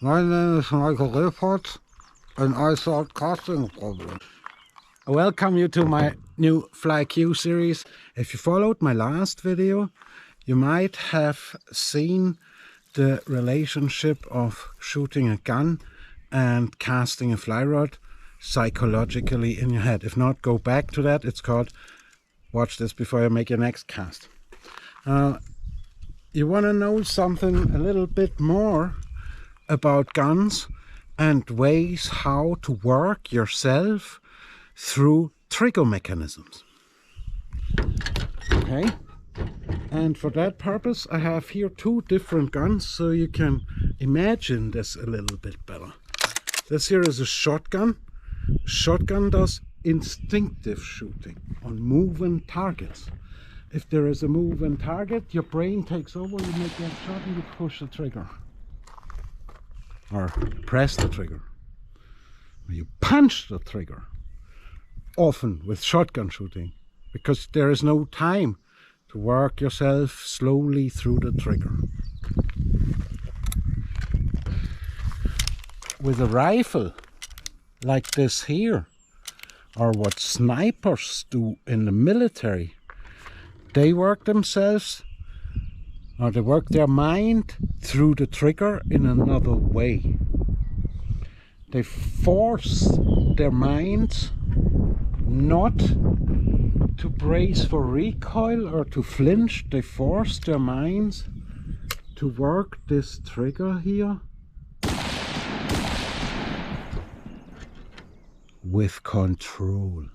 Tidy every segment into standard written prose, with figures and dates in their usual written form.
My name is Michael Report and I solve casting problems. I welcome you to my new FlyQ series. If you followed my last video, you might have seen the relationship of shooting a gun and casting a fly rod psychologically in your head. If not, go back to that. It's called Watch This Before You Make Your Next Cast. You want to know something a little bit more about guns and ways how to work yourself through trigger mechanisms. Okay, and for that purpose I have here two different guns so you can imagine this a little bit better. This here is a shotgun. Shotgun does instinctive shooting on moving targets. If there is a moving target, your brain takes over, you make that shot and you push the trigger. Or press the trigger. You punch the trigger. Often with shotgun shooting, because there is no time to work yourself slowly through the trigger. With a rifle like this here, or what snipers do in the military, they work themselves, or they work their mind through the trigger in another way. They force their minds not to brace for recoil or to flinch. They force their minds to work this trigger here with control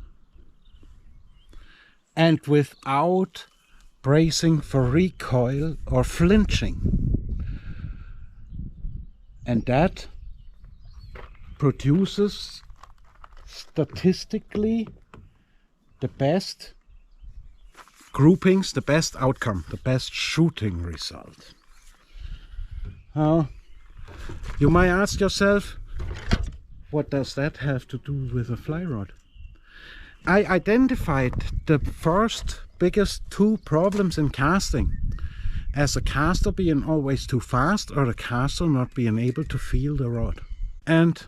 and without bracing for recoil or flinching. And that produces statistically the best groupings, the best outcome, the best shooting result. You might ask yourself, what does that have to do with a fly rod? I identified the first biggest two problems in casting as a caster being always too fast or the caster not being able to feel the rod. And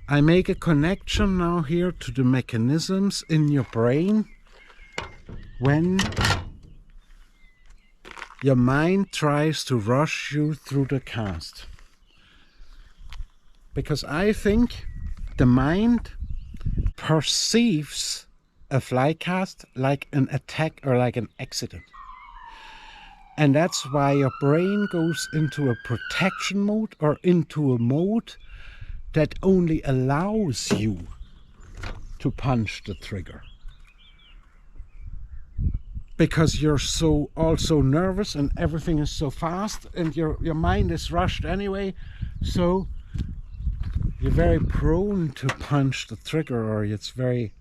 I make a connection now here to the mechanisms in your brain when your mind tries to rush you through the cast. Because I think the mind perceives a fly cast like an attack or like an accident. And that's why your brain goes into a protection mode or into a mode that only allows you to punch the trigger. Because you're so also nervous and everything is so fast and your mind is rushed anyway, so you're very prone to punch the trigger, or it's very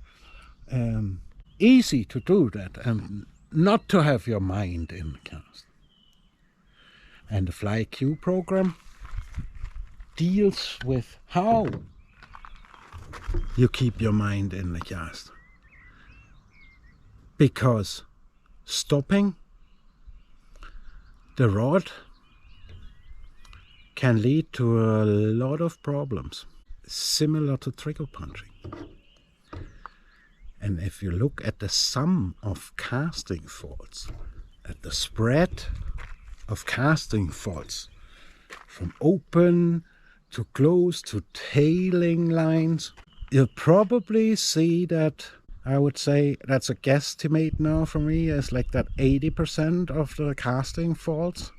easy to do that and not to have your mind in the cast. And the FlyQ program deals with how you keep your mind in the cast. Because stopping the rod can lead to a lot of problems, similar to trigger punching. And if you look at the sum of casting faults, at the spread of casting faults, from open to close to tailing lines, you'll probably see that, I would say, that's a guesstimate now for me, is like that 80% of the casting faults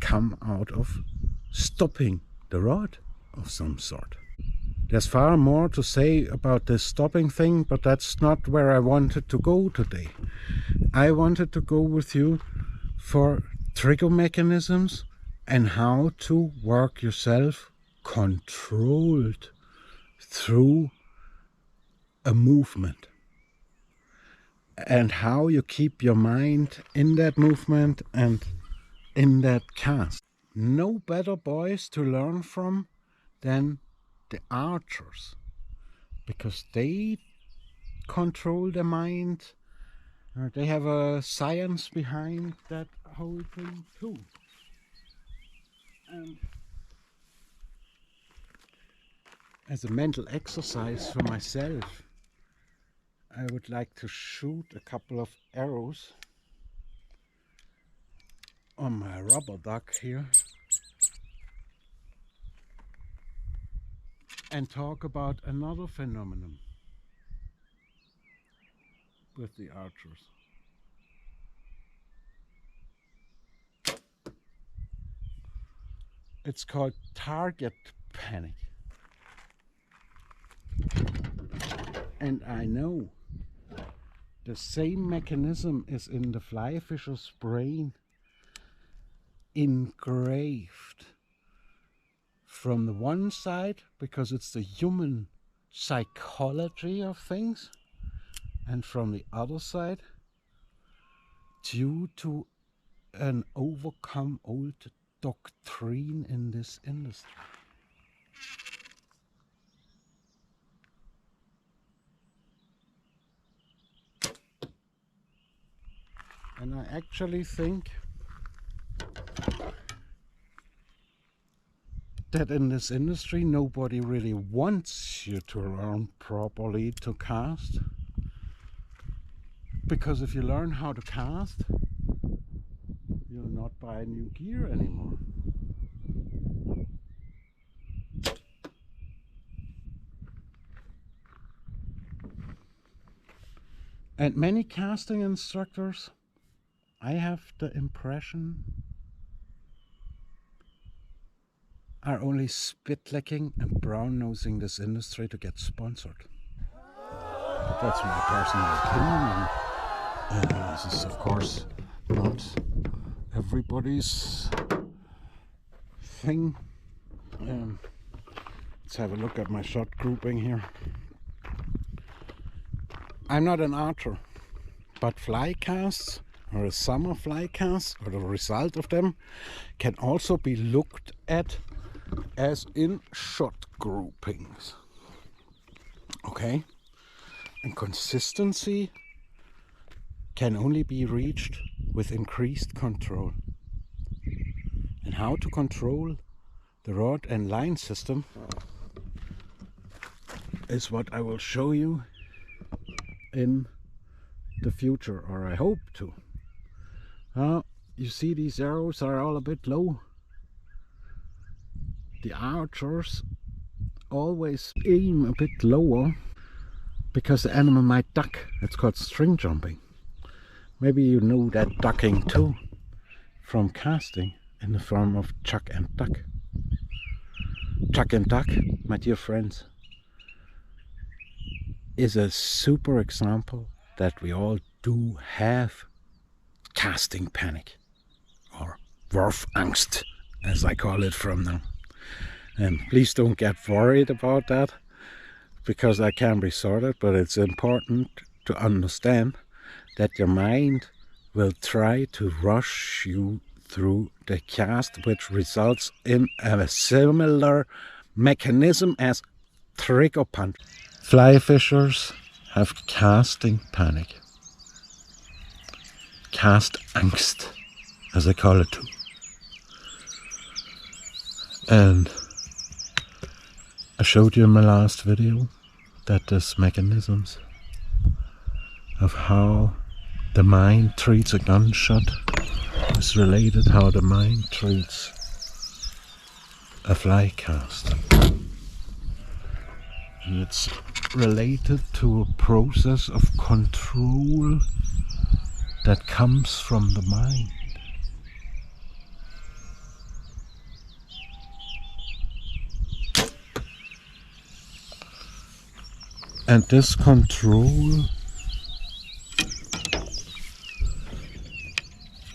come out of stopping the rod of some sort. There's far more to say about this stopping thing, but that's not where I wanted to go today. I wanted to go with you for trigger mechanisms and how to work yourself controlled through a movement. And how you keep your mind in that movement and in that cast. No better boys to learn from than the archers, because they control their mind. They have a science behind that whole thing too. And As a mental exercise for myself, I would like to shoot a couple of arrows on my rubber duck here and talk about another phenomenon with the archers. It's called target panic. And I know the same mechanism is in the fly fisher's brain, engraved from the one side because it's the human psychology of things, and from the other side due to an overcome old doctrine in this industry. And I actually think that in this industry nobody really wants you to learn properly to cast. Because if you learn how to cast, you'll not buy new gear anymore. And many casting instructors, I have the impression, are only spit-licking and brown-nosing this industry to get sponsored. But that's my personal opinion. This is, of course, not everybody's thing. Let's have a look at my shot grouping here. I'm not an archer, but fly casts, or a summer fly cast, or the result of them, can also be looked at as in shot groupings. Okay? And consistency can only be reached with increased control. And how to control the rod and line system is what I will show you in the future, or I hope to. You see these arrows are all a bit low. The archers always aim a bit lower because the animal might duck. It's called string jumping. Maybe you know that ducking too from casting in the form of chuck and duck. Chuck and duck, my dear friends, is a super example that we all do have casting panic, or Wurf Angst, as I call it from now. And please don't get worried about that, because I can be sorted, but it's important to understand that your mind will try to rush you through the cast, which results in a similar mechanism as trigger punch. Fly fishers have casting panic. Cast Angst, as I call it too. And I showed you in my last video that there's mechanisms of how the mind treats a gunshot is related how the mind treats a fly cast. And it's related to a process of control that comes from the mind. And this control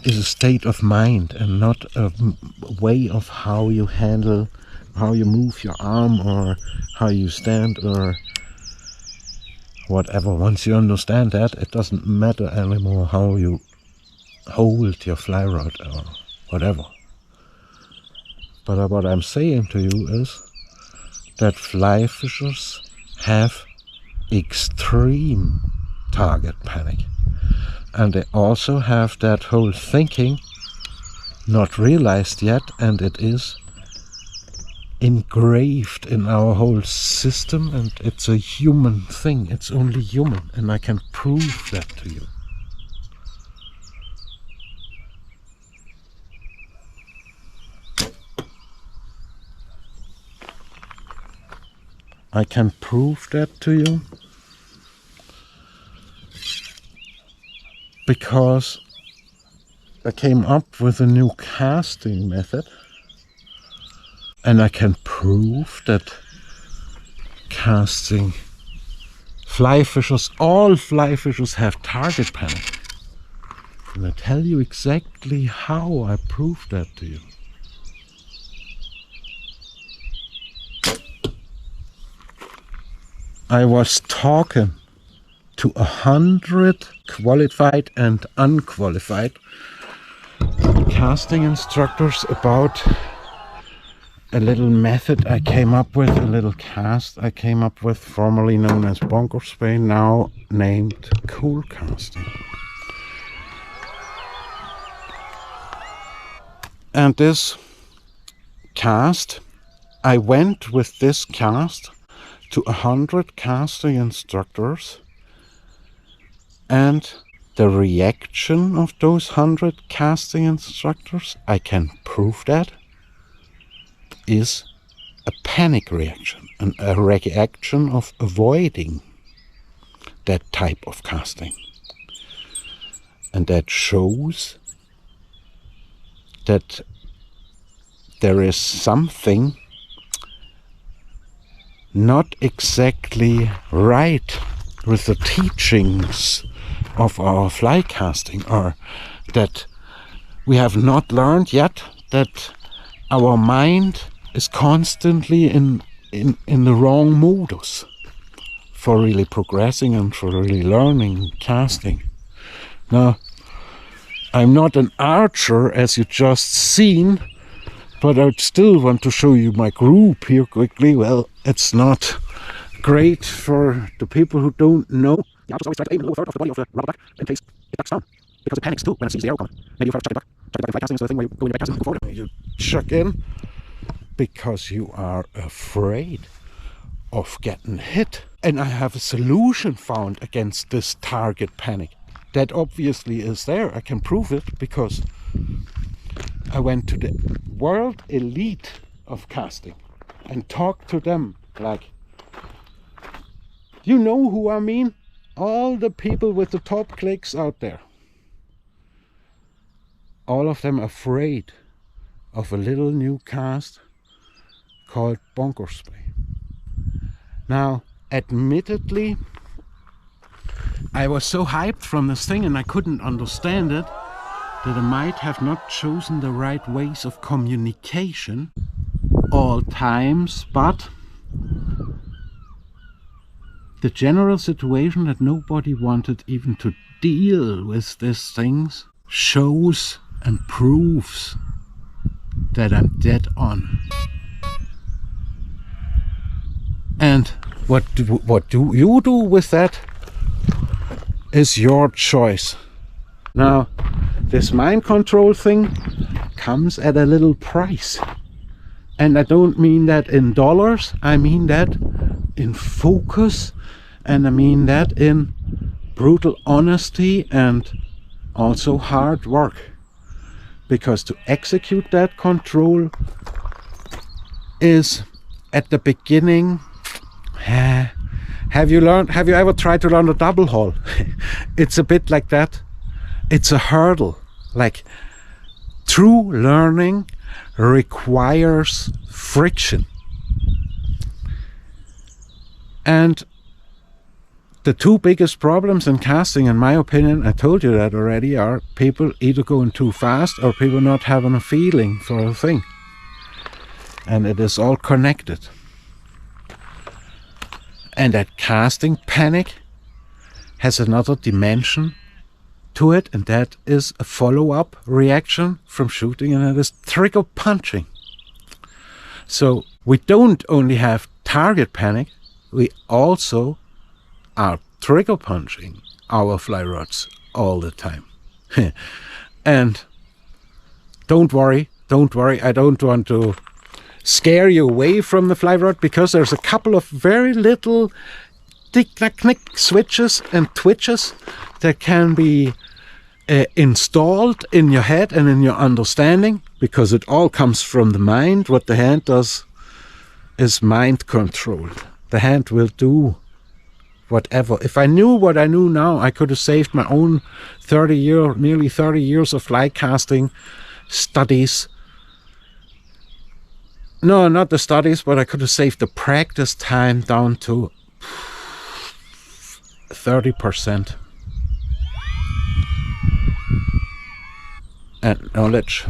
is a state of mind and not a way of how you handle, how you move your arm or how you stand or whatever. Once you understand that, it doesn't matter anymore how you hold your fly rod or whatever. But what I'm saying to you is that fly fishers have extreme target panic. And they also have that whole thinking not realized yet, and it is engraved in our whole system, and it's a human thing. It's only human, and I can prove that to you. I can prove that to you because I came up with a new casting method, and I can prove that casting fly fishers, all fly fishers have target panic. And I tell you exactly how I prove that to you. I was talking to 100 qualified and unqualified casting instructors about a little method I came up with, a little cast I came up with, formerly known as bunker spray, now named cool casting. And this cast, I went with this cast to 100 casting instructors, and the reaction of those 100 casting instructors, I can prove that, is a panic reaction, and a reaction of avoiding that type of casting. And that shows that there is something not exactly right with the teachings of our fly casting, or that we have not learned yet that our mind is constantly in the wrong modus for really progressing and for really learning casting. Now, I'm not an archer, as you just seen, but I still want to show you my group here quickly. Well, it's not great for the people who don't know. The archers always try to aim in the lower third of the body of the rubber duck in case it ducks down, because it panics too when it sees the arrow coming. Maybe you've heard of chuck a duck in fly casting. So the thing where you go in the back casting and go forward. You chuck in because you are afraid of getting hit. And I have a solution found against this target panic. That obviously is there. I can prove it because I went to the world elite of casting and talked to them like, you know who I mean? All the people with the top clicks out there. All of them afraid of a little new cast called bunker spray. Now, admittedly, I was so hyped from this thing and I couldn't understand it that I might have not chosen the right ways of communication all times, but the general situation that nobody wanted even to deal with these things shows and proves that I'm dead on. And what do you do with that is your choice. Now, this mind control thing comes at a little price. And I don't mean that in dollars, I mean that in focus, and I mean that in brutal honesty and also hard work. Because to execute that control is at the beginning. Have you ever tried to learn a double haul? It's a bit like that. It's a hurdle. Like, true learning requires friction. And the two biggest problems in casting, in my opinion, I told you that already, are people either going too fast or people not having a feeling for a thing. And it is all connected. And that casting panic has another dimension to it, and that is a follow-up reaction from shooting, and it is trigger punching. So we don't only have target panic, we also are trigger punching our fly rods all the time. And don't worry, I don't want to scare you away from the fly rod, because there's a couple of very little tick-tack-nick switches and twitches that can be installed in your head and in your understanding, because it all comes from the mind. What the hand does is mind controlled. The hand will do whatever. If I knew what I knew now, I could have saved my own nearly 30 years of fly casting studies. No, not the studies, but I could have saved the practice time down to 30%. And knowledge,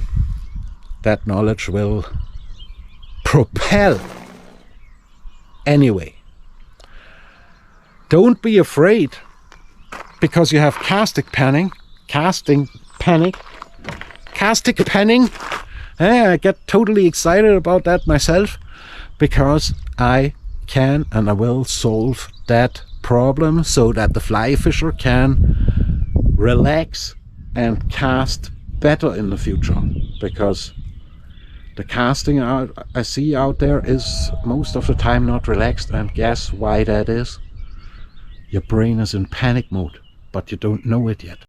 that knowledge will propel anyway. Don't be afraid because you have casting panic. I get totally excited about that myself, because I can and I will solve that problem so that the fly fisher can relax and cast better in the future. Because the casting I see out there is most of the time not relaxed, and guess why that is? Your brain is in panic mode, but you don't know it yet.